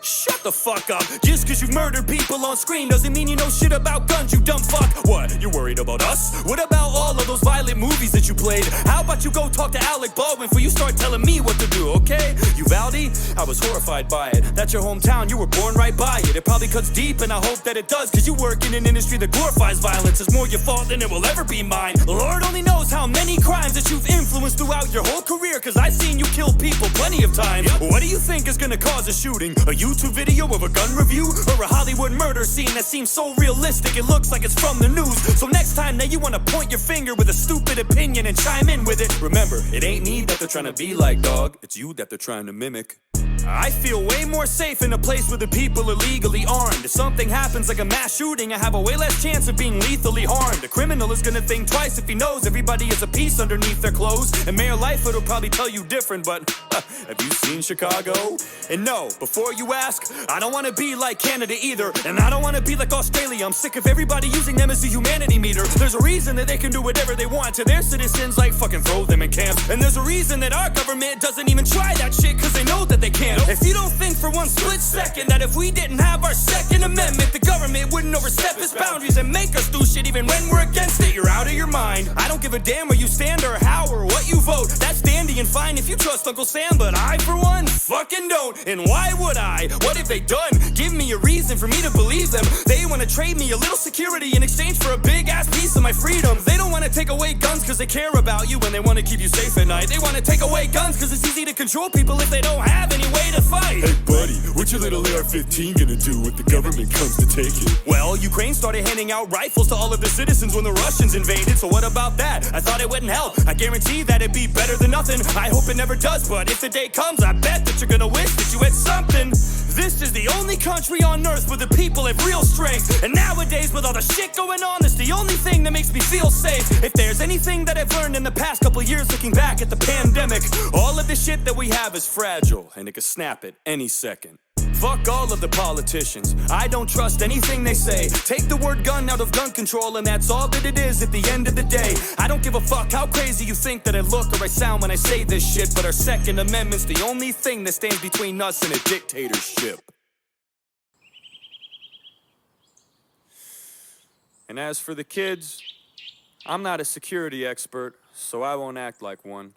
Shut the fuck up. Just cause you've murdered people on screen doesn't mean you know shit about guns, you dumb fuck. What, you're worried about us? What about all of those violent movies that you played? How about you go talk to Alec Baldwin before you start telling me what to do, okay? Uvalde? I was horrified by it. That's your hometown, you were born right by it. It probably cuts deep and I hope that it does, cause you work in an industry that glorifies violence. It's more your fault than it will ever be mine. Lord only knows how many crimes that you've influenced throughout your whole career, cause I've seen you kill people plenty of times. What do you think is gonna cause a shooting? A YouTube video of a gun review? Or a Hollywood murder scene that seems so realistic it looks like it's from the news? So next time that you wanna point your finger with a stupid opinion and chime in with it, remember, it ain't me that they're trying to be like, dog. It's you that they're trying to mimic. I feel way more safe in a place where the people are legally armed. If something happens like a mass shooting, I have a way less chance of being lethally harmed. A criminal is gonna think twice if he knows everybody is a piece underneath their clothes. And Mayor Lightfoot will probably tell you different, but have you seen Chicago? And no, before you ask, I don't wanna be like Canada either, and I don't wanna be like Australia. I'm sick of everybody using them as a humanity meter. There's a reason that they can do whatever they want to their citizens, like fucking throw them in camps. And there's a reason that our government doesn't even try that shit, cause they know that they can't. If you don't think for one split second that if we didn't have our Second Amendment, the government wouldn't overstep its boundaries and make us do shit even when we're against it, you're out of your mind. I don't give a damn where you stand or how or what you vote. That's dandy and fine if you trust Uncle Sam, but I, for one, fucking don't. And why would I? What have they done? Give me a reason for me to believe them. They want to trade me a little security in exchange for a big-ass piece of my freedom. They don't want to take away guns because they care about you and they want to keep you safe at night. They want to take away guns because it's easy to control people if they don't have any way to fight. Hey buddy, what's your little AR-15 gonna do when the government comes to take it? Well, Ukraine started handing out rifles to all of the citizens when the Russians invaded, so what about that? I thought it wouldn't help. I guarantee that it'd be better than nothing. I hope it never does, but if the day comes, I bet that you're gonna wish that you had something. This is the only country on earth where the people have real strength. And nowadays, with all the shit going on, it's the only thing that makes me feel safe. If there's anything that I've learned in the past couple years looking back at the pandemic, all of the shit that we have is fragile, and it could snap at any second. Fuck all of the politicians. I don't trust anything they say. Take the word gun out of gun control and that's all that it is at the end of the day. I don't give a fuck how crazy you think that I look or I sound when I say this shit, but our Second Amendment's the only thing that stands between us and a dictatorship. And as for the kids, I'm not a security expert, so I won't act like one.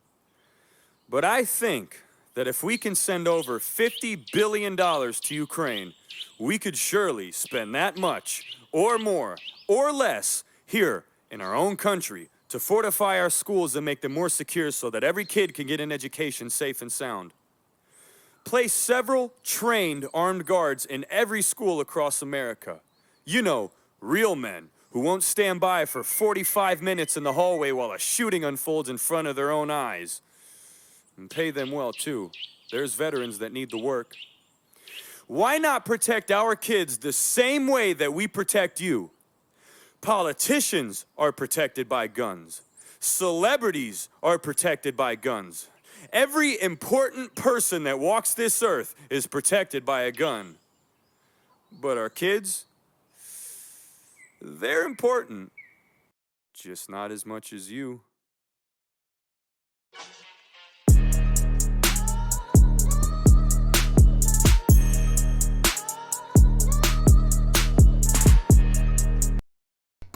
But I think that if we can send over $50 billion to Ukraine, we could surely spend that much, or more, or less, here in our own country to fortify our schools and make them more secure so that every kid can get an education safe and sound. Place several trained armed guards in every school across America. You know, real men who won't stand by for 45 minutes in the hallway while a shooting unfolds in front of their own eyes. And pay them well, too. There's veterans that need the work. Why not protect our kids the same way that we protect you? Politicians are protected by guns. Celebrities are protected by guns. Every important person that walks this earth is protected by a gun. But our kids, they're important. Just not as much as you.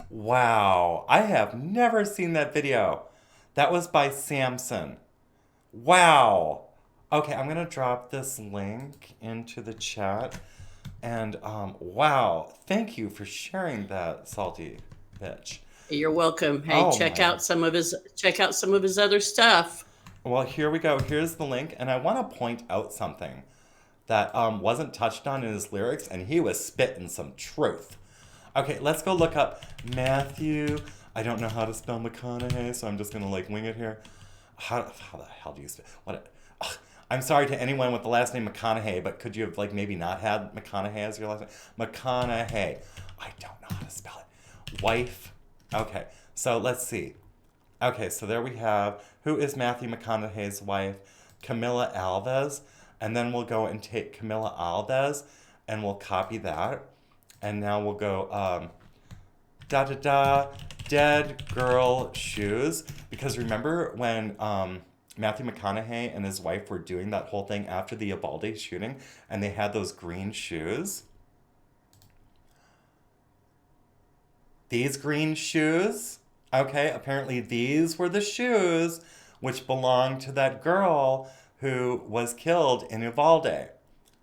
Wow, I have never seen that video. That was by Samson. Wow. Okay, I'm gonna drop this link into the chat. And wow, thank you for sharing that, salty bitch. You're welcome. Hey, Oh check my- out some of his other stuff. Well, here we go. Here's the link, and I want to point out something that wasn't touched on in his lyrics, and he was spitting some truth. Okay, let's go look up Matthew. I don't know how to spell McConaughey, so I'm just gonna like wing it here. how the hell do you spell what? Ugh, I'm sorry to anyone with the last name McConaughey, but could you have like maybe not had McConaughey as your last name? McConaughey. I don't know how to spell it. Wife. Okay, so let's see. Okay, so there we have who is Matthew McConaughey's wife, Camila Alves, and then we'll go and take Camila Alves, and we'll copy that, and now we'll go dead girl shoes, because remember when Matthew McConaughey and his wife were doing that whole thing after the Uvalde shooting, and they had those green shoes. These green shoes, okay, apparently these were the shoes which belonged to that girl who was killed in Uvalde.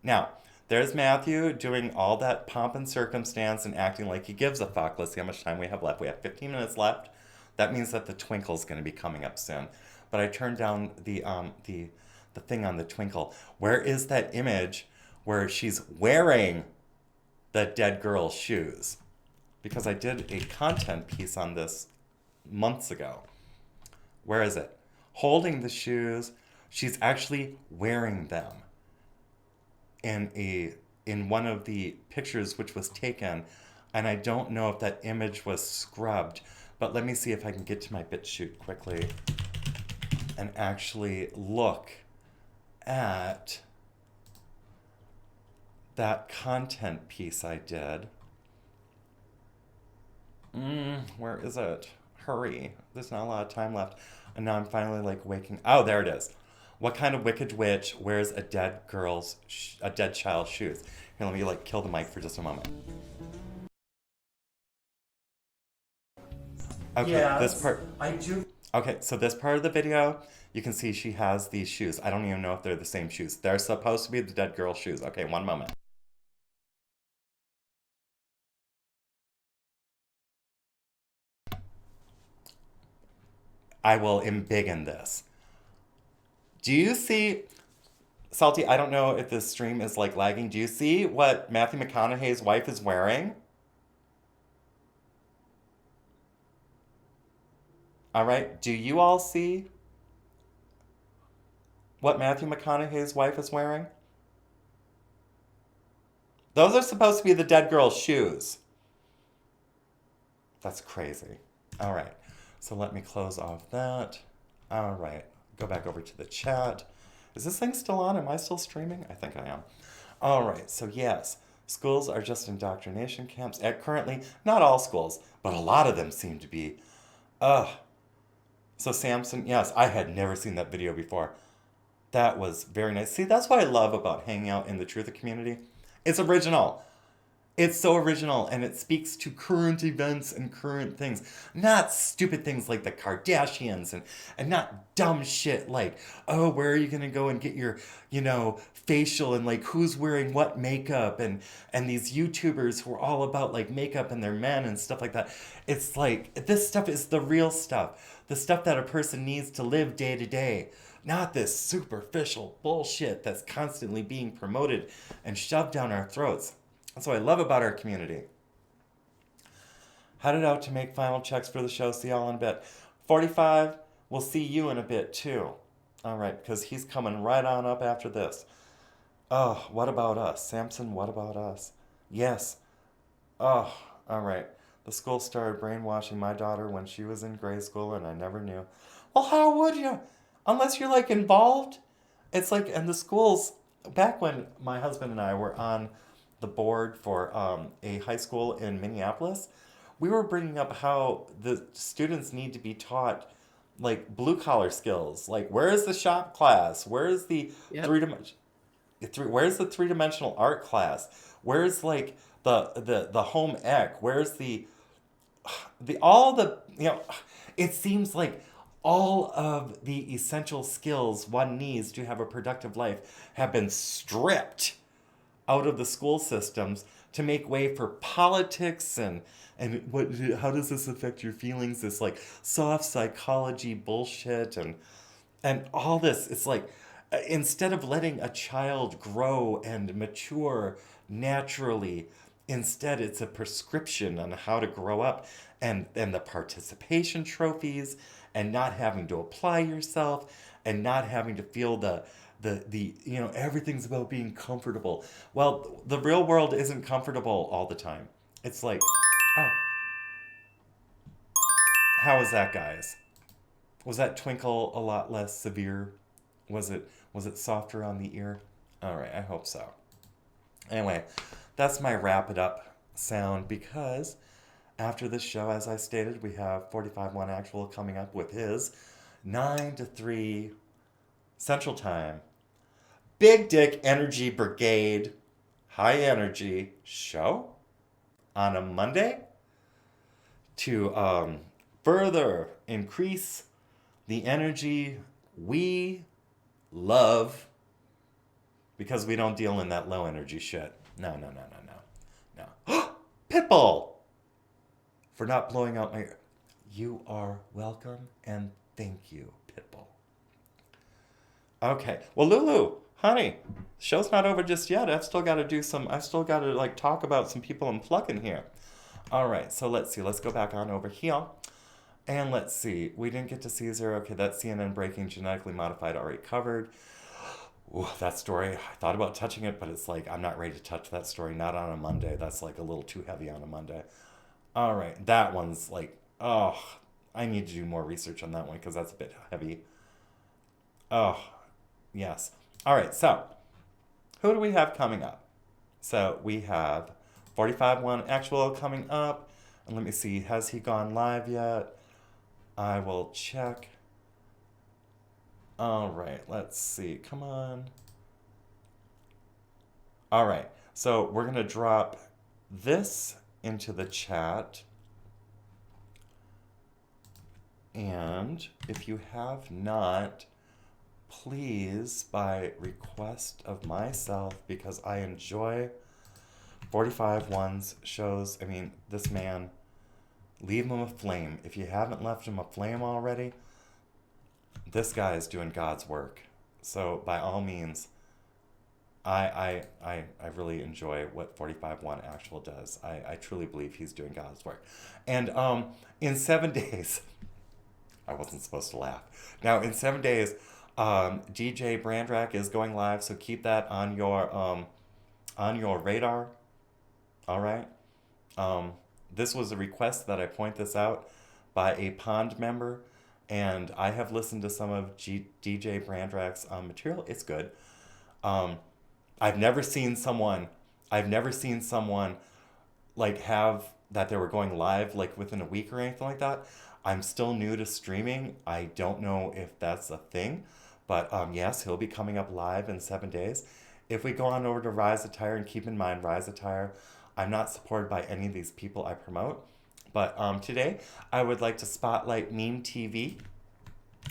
Now, there's Matthew doing all that pomp and circumstance and acting like he gives a fuck. Let's see how much time we have left. We have 15 minutes left. That means that the twinkle's going to be coming up soon. But I turned down the thing on the twinkle. Where is that image where she's wearing the dead girl's shoes? Because I did a content piece on this months ago. Where is it? Holding the shoes. She's actually wearing them in one of the pictures which was taken, and I don't know if that image was scrubbed, but let me see if I can get to my BitChute quickly and actually look at that content piece I did. Where is it? Hurry. There's not a lot of time left. And now I'm finally like waking. Oh, there it is. What kind of wicked witch wears a dead child's shoes? Here, let me like kill the mic for just a moment. Okay, yes, this part. I do. Okay, so this part of the video, you can see she has these shoes. I don't even know if they're the same shoes. They're supposed to be the dead girl's shoes. Okay, one moment. I will embiggen this. Do you see, Salty, I don't know if this stream is like lagging. Do you see what Matthew McConaughey's wife is wearing? All right, do you all see what Matthew McConaughey's wife is wearing? Those are supposed to be the dead girl's shoes. That's crazy. All right, so let me close off that. All right, go back over to the chat. Is this thing still on? Am I still streaming? I think I am. All right, so yes, schools are just indoctrination camps. Currently, not all schools, but a lot of them seem to be. So Samson, yes, I had never seen that video before. That was very nice. See, that's what I love about hanging out in the Truther community. It's original. It's so original, and it speaks to current events and current things. Not stupid things like the Kardashians, and not dumb shit like, oh, where are you going to go and get your, facial, and like who's wearing what makeup, and these YouTubers who are all about like makeup and their men and stuff like that. It's like, this stuff is the real stuff. The stuff that a person needs to live day to day. Not this superficial bullshit that's constantly being promoted and shoved down our throats. That's what I love about our community. Headed out to make final checks for the show. See y'all in a bit. 45, we'll see you in a bit too. All right, because he's coming right on up after this. Oh, what about us? Samson, what about us? Yes. Oh, all right. The school started brainwashing my daughter when she was in grade school, and I never knew. Well, how would you? Unless you're like involved. It's like, and the schools, back when my husband and I were on the board for a high school in Minneapolis, we were bringing up how the students need to be taught like blue collar skills. Like, where is the shop class? Where is the where's the three-dimensional art class? Where's like the home ec? Where's it seems like all of the essential skills one needs to have a productive life have been stripped out of the school systems to make way for politics and how does this affect your feelings? This like soft psychology bullshit and all this. It's like, instead of letting a child grow and mature naturally, instead it's a prescription on how to grow up, and the participation trophies and not having to apply yourself and not having to feel the everything's about being comfortable. Well, the real world isn't comfortable all the time. It's like, oh, how was that, guys? Was that twinkle a lot less severe? Was it softer on the ear? All right, I hope so. Anyway, that's my wrap it up sound, because after this show, as I stated, we have 45-1 Actual coming up with his 9 to 3 Central Time Big Dick Energy Brigade High Energy show on a Monday to further increase the energy we love, because we don't deal in that low energy shit. No. Pitbull! For not blowing out my... You are welcome, and thank you, Pitbull. Okay. Well, Lulu, honey, show's not over just yet. I've still got to talk about some people I'm plugging here. All right, so let's see. Let's go back on over here. And let's see. We didn't get to Caesar. Okay, that's CNN breaking genetically modified, already covered. Ooh, that story, I thought about touching it, but it's like, I'm not ready to touch that story. Not on a Monday. That's like a little too heavy on a Monday. All right, that one's like, oh, I need to do more research on that one because that's a bit heavy. Oh, yes. All right, so who do we have coming up? So we have 45-1 Actual coming up. And let me see, has he gone live yet? I will check. All right, let's see. Come on. All right, so we're going to drop this into the chat. And if you have not, please, by request of myself, because I enjoy 45-1's shows. I mean, this man, leave him a flame. If you haven't left him a flame already, this guy is doing God's work. So by all means, I really enjoy what 45-1 Actual does. I truly believe he's doing God's work. And in 7 days, I wasn't supposed to laugh. Now, in 7 days, DJ Brandrak is going live, so keep that on your radar. All right. This was a request that I point this out by a Pond member, and I have listened to some of DJ Brandrak's material. It's good. I've never seen someone like have that they were going live like within a week or anything like that. I'm still new to streaming. I don't know if that's a thing, but yes, he'll be coming up live in 7 days. If we go on over to Rise Attire, and keep in mind, Rise Attire, I'm not supported by any of these people I promote, but today I would like to spotlight Meme TV.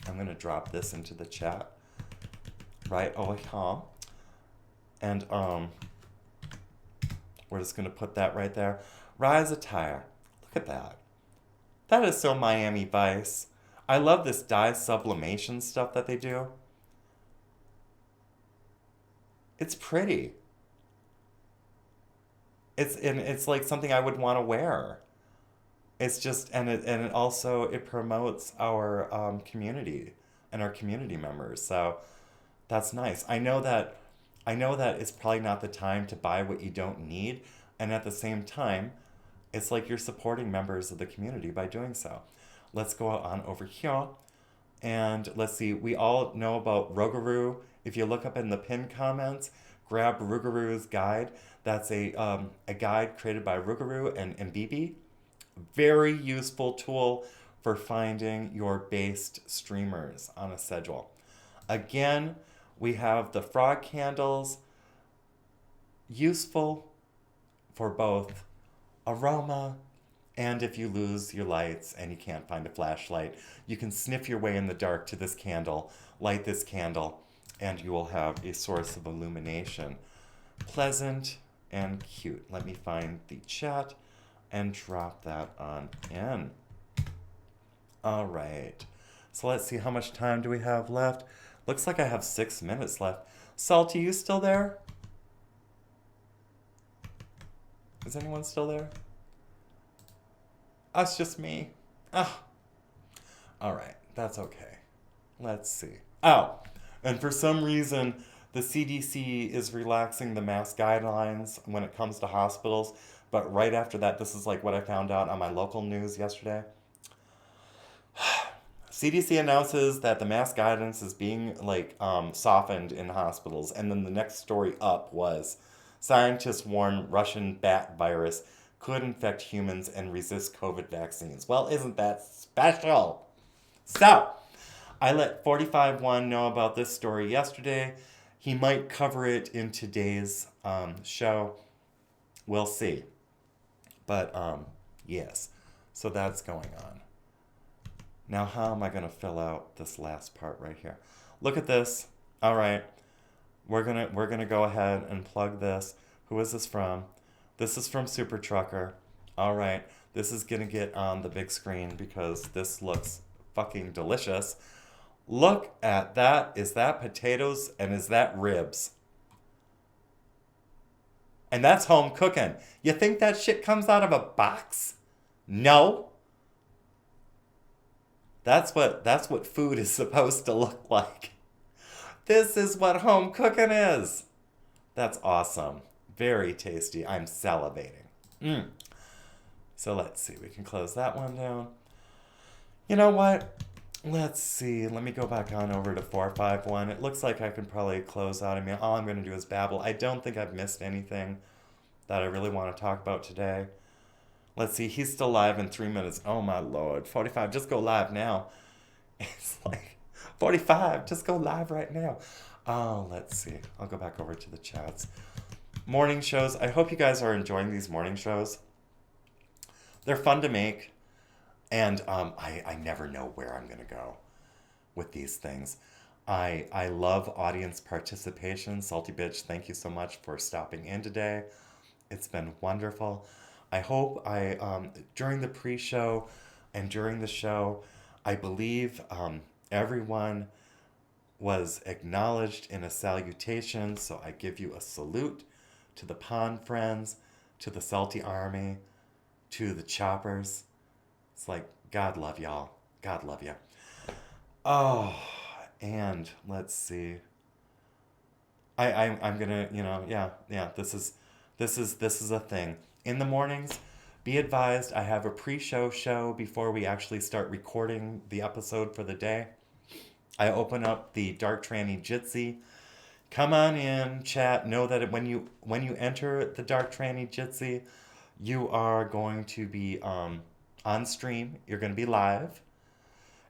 I'm going to drop this into the chat right over here. And we're just going to put that right there. Rise Attire. Look at that. That is so Miami Vice. I love this dye sublimation stuff that they do. It's pretty. It's like something I would want to wear. It's just, and it also, it promotes our community and our community members. So that's nice. I know that it's probably not the time to buy what you don't need, and at the same time, it's like you're supporting members of the community by doing so. Let's go on over here, and let's see. We all know about Rougarou. If you look up in the pinned comments, grab Rougarou's guide. That's a guide created by Rougarou and BB. Very useful tool for finding your based streamers on a schedule. Again, we have the frog candles, useful for both aroma and if you lose your lights and you can't find a flashlight, you can sniff your way in the dark to this candle, light this candle, and you will have a source of illumination. Pleasant and cute. Let me find the chat and drop that on in. All right. So let's see, how much time do we have left? Looks like I have 6 minutes left. Salty, you still there? Is anyone still there? Oh, it's just me. Ah. All right. that's okay. Let's see. Oh, and for some reason, the CDC is relaxing the mask guidelines when it comes to hospitals. But right after that, this is like what I found out on my local news yesterday. CDC announces that the mask guidance is being softened in hospitals, and then the next story up was scientists warn Russian bat virus could infect humans and resist COVID vaccines. Well, isn't that special? So, I let 45-1 know about this story yesterday. He might cover it in today's show. We'll see. But, yes. So that's going on. Now, how am I going to fill out this last part right here? Look at this. All right. We're gonna go ahead and plug this. Who is this from? This is from Super Trucker. All right. This is going to get on the big screen because this looks fucking delicious. Look at that. Is that potatoes and is that ribs? And that's home cooking. You think that shit comes out of a box? No. That's what food is supposed to look like. This is what home cooking is. That's awesome. Very tasty. I'm salivating. So let's see. We can close that one down. You know what? Let's see. Let me go back on over to 451. It looks like I can probably close out. I mean, all I'm going to do is babble. I don't think I've missed anything that I really want to talk about today. Let's see. He's still live in 3 minutes. Oh, my Lord. 45. Just go live now. It's like 45. Just go live right now. Oh, let's see. I'll go back over to the chats. Morning shows. I hope you guys are enjoying these morning shows. They're fun to make. And I never know where I'm going to go with these things. I love audience participation. Salty Bitch, thank you so much for stopping in today. It's been wonderful. I hope during the pre-show and during the show, I believe everyone was acknowledged in a salutation. So I give you a salute to the Pond Friends, to the Salty Army, to the Choppers. It's like, God love y'all. God love you. Oh, and let's see. I'm gonna, yeah. This is a thing. In the mornings, be advised, I have a pre-show show before we actually start recording the episode for the day. I open up the DarkTranny Jitsi. Come on in, chat. Know that when you enter the DarkTranny Jitsi, you are going to be on stream. You're going to be live,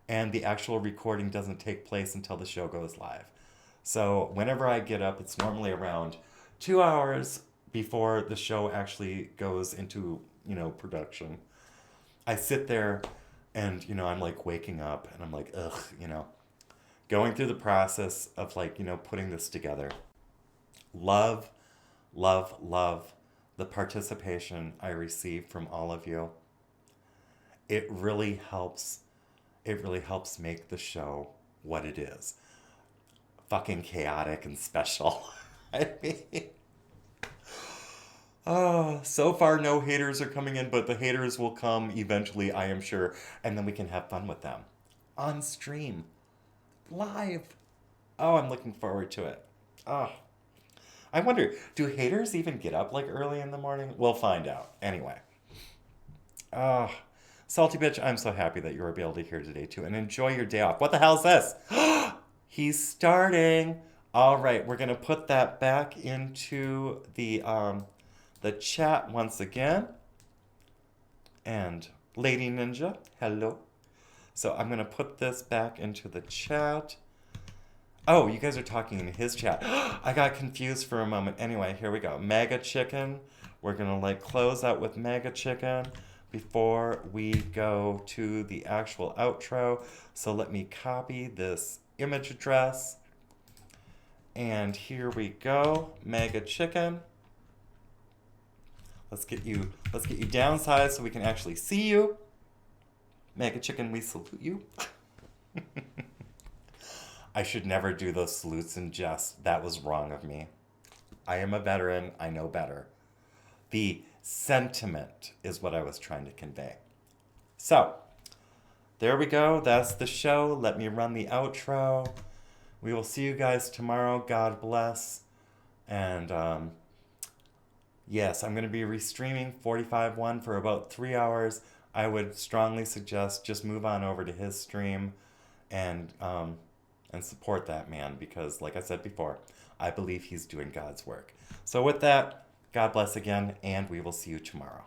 and the actual recording doesn't take place until the show goes live. So whenever I get up, it's normally around 2 hours before the show actually goes into, production. I sit there and, I'm like waking up and I'm like, ugh, going through the process of putting this together. Love the participation I receive from all of you. It really helps make the show what it is. Fucking chaotic and special. I mean, so far no haters are coming in, but the haters will come eventually, I am sure, and then we can have fun with them. On stream. Live. Oh, I'm looking forward to it. Oh. I wonder, do haters even get up early in the morning? We'll find out. Anyway. Oh. Salty Bitch, I'm so happy that you were able to hear today too, and enjoy your day off. What the hell is this? He's starting. All right, we're gonna put that back into the chat once again. And Lady Ninja, hello. So I'm gonna put this back into the chat. Oh, you guys are talking in his chat. I got confused for a moment. Anyway, here we go. Mega Chicken. We're gonna close out with Mega Chicken before we go to the actual outro. So let me copy this image address. And here we go. Mega Chicken. Let's get you downsized so we can actually see you. Mega Chicken, we salute you. I should never do those salutes in jest. That was wrong of me. I am a veteran. I know better. The sentiment is what I was trying to convey. So, there we go. That's the show. Let me run the outro. We will see you guys tomorrow. God bless. And yes, I'm going to be restreaming 45.1 for about 3 hours. I would strongly suggest just move on over to his stream and support that man because, like I said before, I believe he's doing God's work. So with that, God bless again, and we will see you tomorrow.